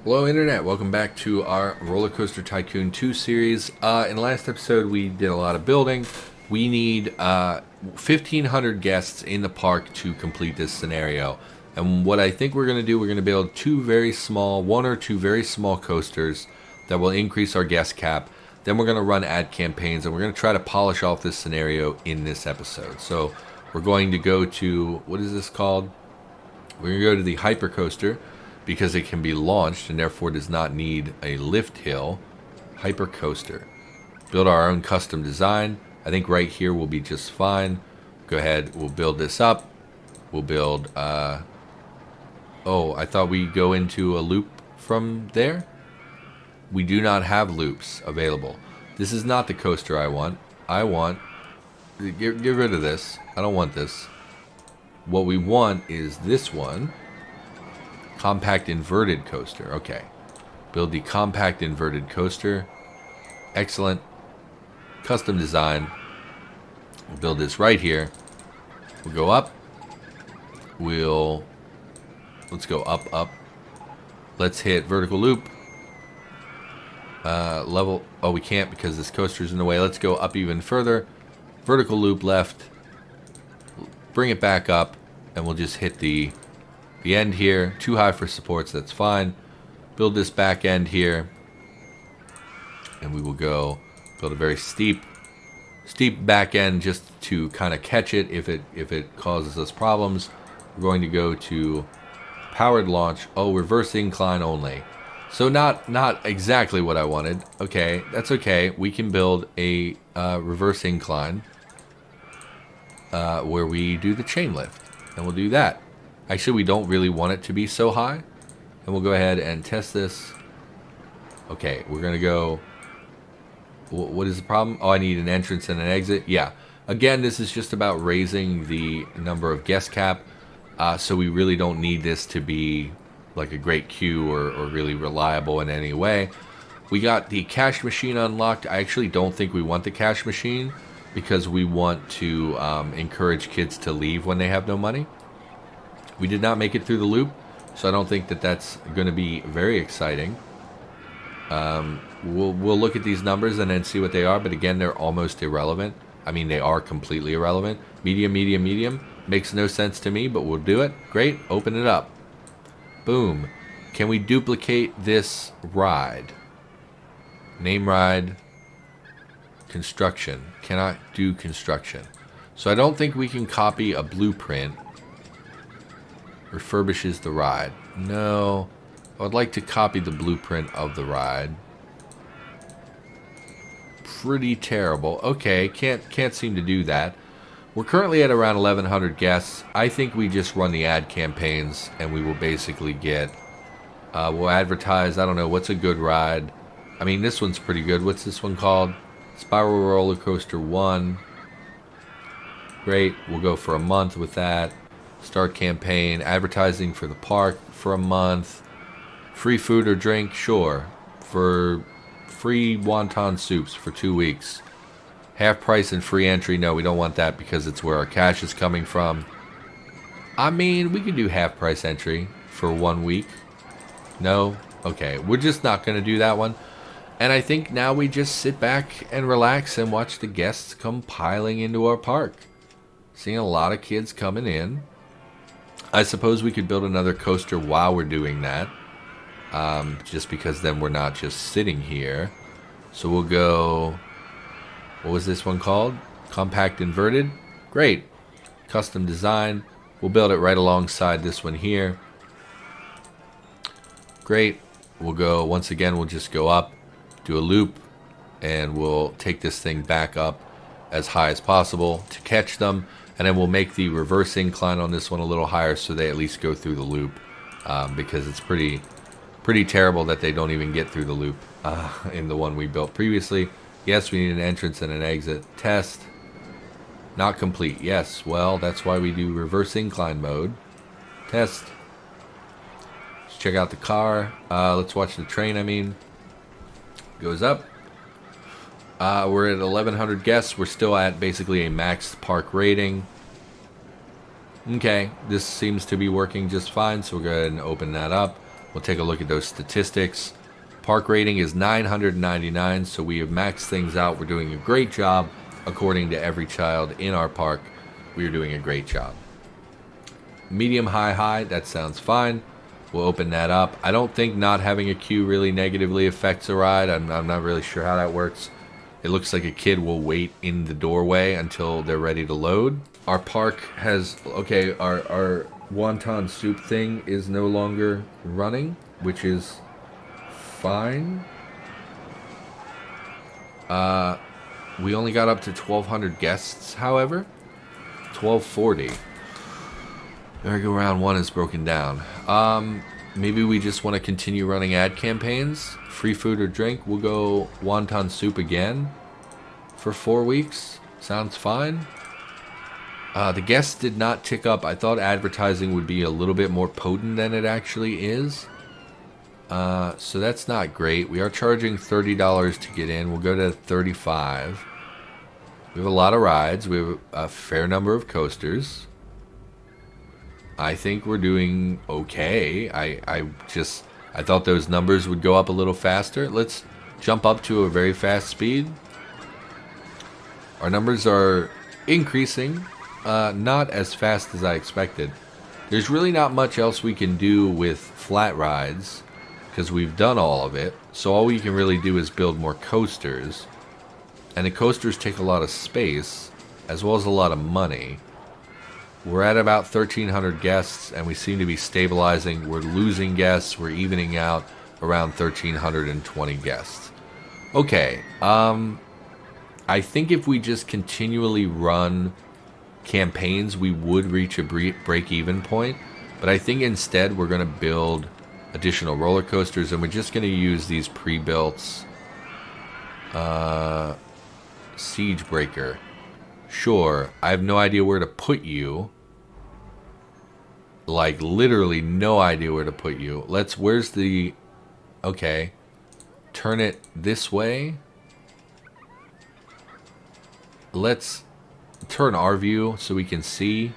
Hello Internet, welcome back to our RollerCoaster Tycoon 2 series. In the last episode we did a lot of building. We need 1,500 guests in the park to complete this scenario. And what I think we're going to do, we're going to build one or two very small coasters that will increase our guest cap. Then we're going to run ad campaigns and we're going to try to polish off this scenario in this episode. So we're going to go to, what is this called? We're going to go to the Hyper Coaster, because it can be launched and therefore does not need a lift hill. Hyper Coaster. Build our own custom design. I think right here will be just fine. Go ahead, we'll build this up. We'll build, oh, I thought we go into a loop from there. We do not have loops available. This is not the coaster I want. Get rid of this. I don't want this. What we want is this one. Compact inverted coaster. Okay. Build the compact inverted coaster. Excellent. Custom design. We'll build this right here. We'll go up. Let's go up. Let's hit vertical loop. Level. Oh, we can't because this coaster's in the way. Let's go up even further. Vertical loop left. Bring it back up. And we'll just hit the end here. Too high for supports, that's fine. Build this back end here, and we will go build a very steep back end just to kind of catch it if it causes us problems. We're going to go to powered launch. Oh, reverse incline only. So not exactly what I wanted. Okay, that's okay. We can build a reverse incline where we do the chain lift, and we'll do that. Actually, we don't really want it to be so high. And we'll go ahead and test this. Okay, we're going to go... What is the problem? Oh, I need an entrance and an exit. Yeah. Again, this is just about raising the number of guest cap. So we really don't need this to be like a great queue or really reliable in any way. We got the cash machine unlocked. I actually don't think we want the cash machine because we want to encourage kids to leave when they have no money. We did not make it through the loop, so I don't think that that's going to be very exciting. We'll look at these numbers and then see what they are, but again, they're almost irrelevant. I mean, they are completely irrelevant. Medium. Makes no sense to me, but we'll do it. Great. Open it up. Boom. Can we duplicate this ride? Name ride. Construction. Cannot do construction. So I don't think we can copy a blueprint. Refurbishes the ride. No. I would like to copy the blueprint of the ride. Pretty terrible. Okay, can't seem to do that. We're currently at around 1,100 guests. I think we just run the ad campaigns and we will basically get... we'll advertise, I don't know, what's a good ride? I mean, this one's pretty good. What's this one called? Spiral Roller Coaster 1. Great. We'll go for a month with that. Start campaign, advertising for the park for a month. Free food or drink, sure. For free wonton soups for 2 weeks. Half price and free entry, no, we don't want that because it's where our cash is coming from. I mean, we can do half price entry for 1 week. No? Okay, we're just not going to do that one. And I think now we just sit back and relax and watch the guests come piling into our park. Seeing a lot of kids coming in. I suppose we could build another coaster while we're doing that. Just because then we're not just sitting here. So we'll go... What was this one called? Compact inverted? Great. Custom design. We'll build it right alongside this one here. Great. We'll go... Once again, we'll just go up. Do a loop. And we'll take this thing back up as high as possible to catch them. And then we'll make the reverse incline on this one a little higher so they at least go through the loop. Because it's pretty terrible that they don't even get through the loop in the one we built previously. Yes, we need an entrance and an exit. Test. Not complete. Yes, well, that's why we do reverse incline mode. Test. Let's check out the car. Let's watch the train, I mean. Goes up. We're at 1,100 guests. We're still at basically a maxed park rating. Okay, this seems to be working just fine, so we'll go ahead and open that up. We'll take a look at those statistics. Park rating is 999, so we have maxed things out. We're doing a great job. According to every child in our park, we are doing a great job. Medium, high, that sounds fine. We'll open that up. I don't think not having a queue really negatively affects a ride. I'm not really sure how that works. It looks like a kid will wait in the doorway until they're ready to load. Our park has, okay, our wonton soup thing is no longer running, which is fine. We only got up to 1,200 guests, however. 1,240. Merry-go-round 1 is broken down. Maybe we just want to continue running ad campaigns. Free food or drink. We'll go wonton soup again for 4 weeks. Sounds fine. The guests did not tick up. I thought advertising would be a little bit more potent than it actually is. So that's not great. We are charging $30 to get in. We'll go to $35. We have a lot of rides. We have a fair number of coasters. I think we're doing okay. I thought those numbers would go up a little faster. Let's jump up to a very fast speed. Our numbers are increasing, not as fast as I expected. There's really not much else we can do with flat rides because we've done all of it. So all we can really do is build more coasters. And the coasters take a lot of space as well as a lot of money. We're at about 1,300 guests, and we seem to be stabilizing. We're losing guests. We're evening out around 1,320 guests. Okay, I think if we just continually run campaigns, we would reach a break-even point. But I think instead we're going to build additional roller coasters, and we're just going to use these pre-built Siege Breaker. Sure, I have no idea where to put you. Like, literally no idea where to put you. Where's the... Okay. Turn it this way. Let's turn our view so we can see.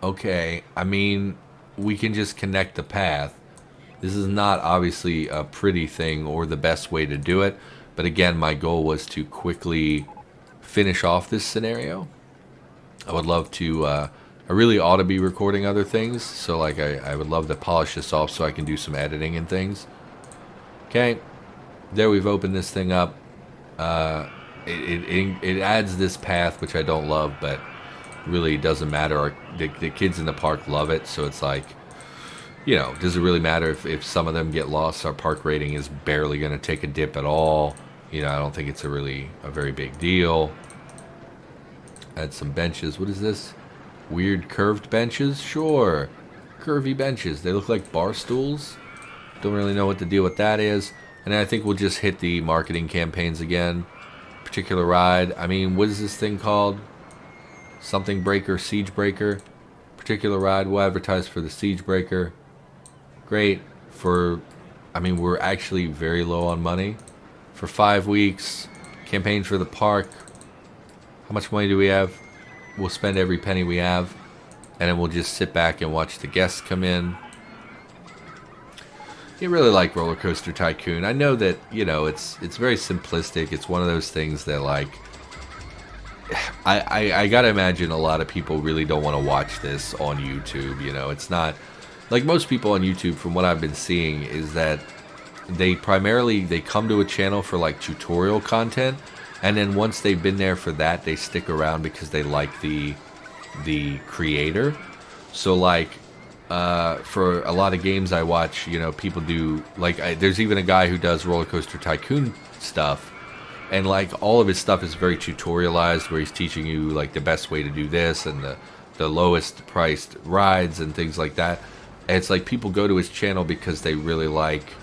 Okay, I mean, we can just connect the path. This is not obviously a pretty thing or the best way to do it. But again, my goal was to quickly finish off this scenario. I would love to, I really ought to be recording other things, so like I would love to polish this off so I can do some editing and things. Okay, there we've opened this thing up. It adds this path, which I don't love, but really doesn't matter. The kids in the park love it, so it's like, you know, does it really matter if some of them get lost? Our park rating is barely going to take a dip at all. You know, I don't think it's a very big deal. Add some benches. What is this? Weird curved benches? Sure. Curvy benches. They look like bar stools. Don't really know what the deal with that is. And I think we'll just hit the marketing campaigns again. Particular ride. I mean, what is this thing called? Something Breaker, Siege Breaker. Particular ride. We'll advertise for the Siege Breaker. Great. I mean, we're actually very low on money. For 5 weeks. Campaign for the park. How much money do we have? We'll spend every penny we have. And then we'll just sit back and watch the guests come in. You really like RollerCoaster Tycoon. I know that, you know, it's very simplistic. It's one of those things that, like, I gotta imagine a lot of people really don't want to watch this on YouTube. You know, it's not like most people on YouTube, from what I've been seeing, is that they come to a channel for like tutorial content, and then once they've been there for that, they stick around because they like the creator. So like, for a lot of games I watch, you know, people do, like, there's even a guy who does RollerCoaster Tycoon stuff, and like all of his stuff is very tutorialized, where he's teaching you like the best way to do this and the lowest priced rides and things like that. And it's like people go to his channel because they really like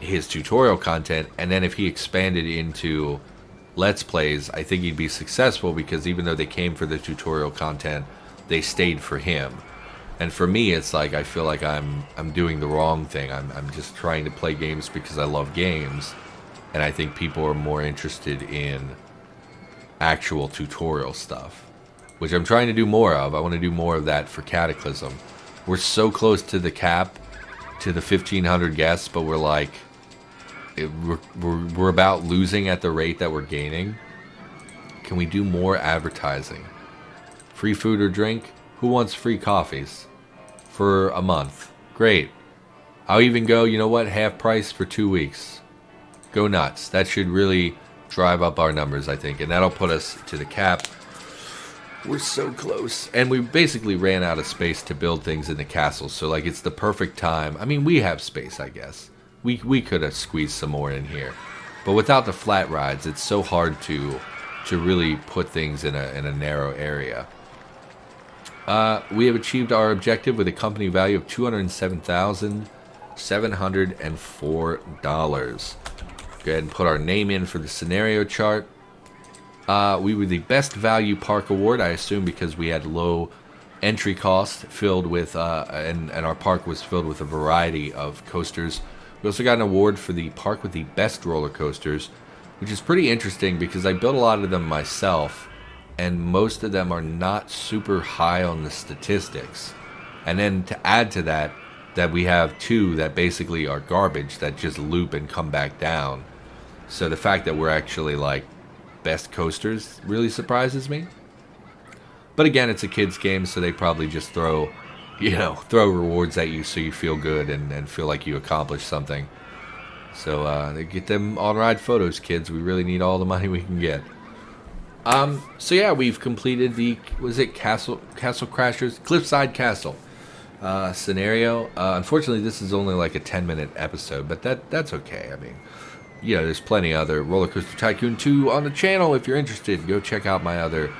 his tutorial content, and then if he expanded into Let's Plays, I think he'd be successful, because even though they came for the tutorial content, they stayed for him. And for me, it's like I feel like I'm doing the wrong thing. I'm just trying to play games because I love games, and I think people are more interested in actual tutorial stuff, which I'm trying to do more of. I want to do more of that for Cataclysm. We're so close to the cap, to the 1,500 guests, but we're like, we're about losing at the rate that we're gaining. Can we do more advertising? Free food or drink? Who wants free coffees for a month? Great. I'll even go, you know what, half price for 2 weeks. Go nuts. That should really drive up our numbers, I think, and that'll put us to the cap. We're so close. And we basically ran out of space to build things in the castle, so like it's the perfect time. I mean, we have space, I guess. We could have squeezed some more in here. But without the flat rides, it's so hard to really put things in a narrow area. We have achieved our objective with a company value of $207,704. Go ahead and put our name in for the scenario chart. We were the best value park award, I assume, because we had low entry cost filled with, and our park was filled with a variety of coasters. We also got an award for the park with the best roller coasters, which is pretty interesting because I built a lot of them myself, and most of them are not super high on the statistics. And then to add to that we have 2 that basically are garbage that just loop and come back down. So the fact that we're actually like best coasters really surprises me. But again, it's a kids game, so they probably just throw rewards at you so you feel good and feel like you accomplished something. So they get them on-ride photos, kids. We really need all the money we can get. So yeah, we've completed the, Castle Crashers? Cliffside Castle scenario. Unfortunately, this is only like a 10-minute episode, but that's okay. I mean, there's plenty other RollerCoaster Tycoon 2 on the channel. If you're interested, go check out my other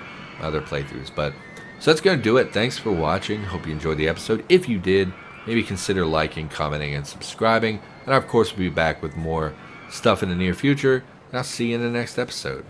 playthroughs. So that's going to do it. Thanks for watching. Hope you enjoyed the episode. If you did, maybe consider liking, commenting, and subscribing. And of course, we'll be back with more stuff in the near future. And I'll see you in the next episode.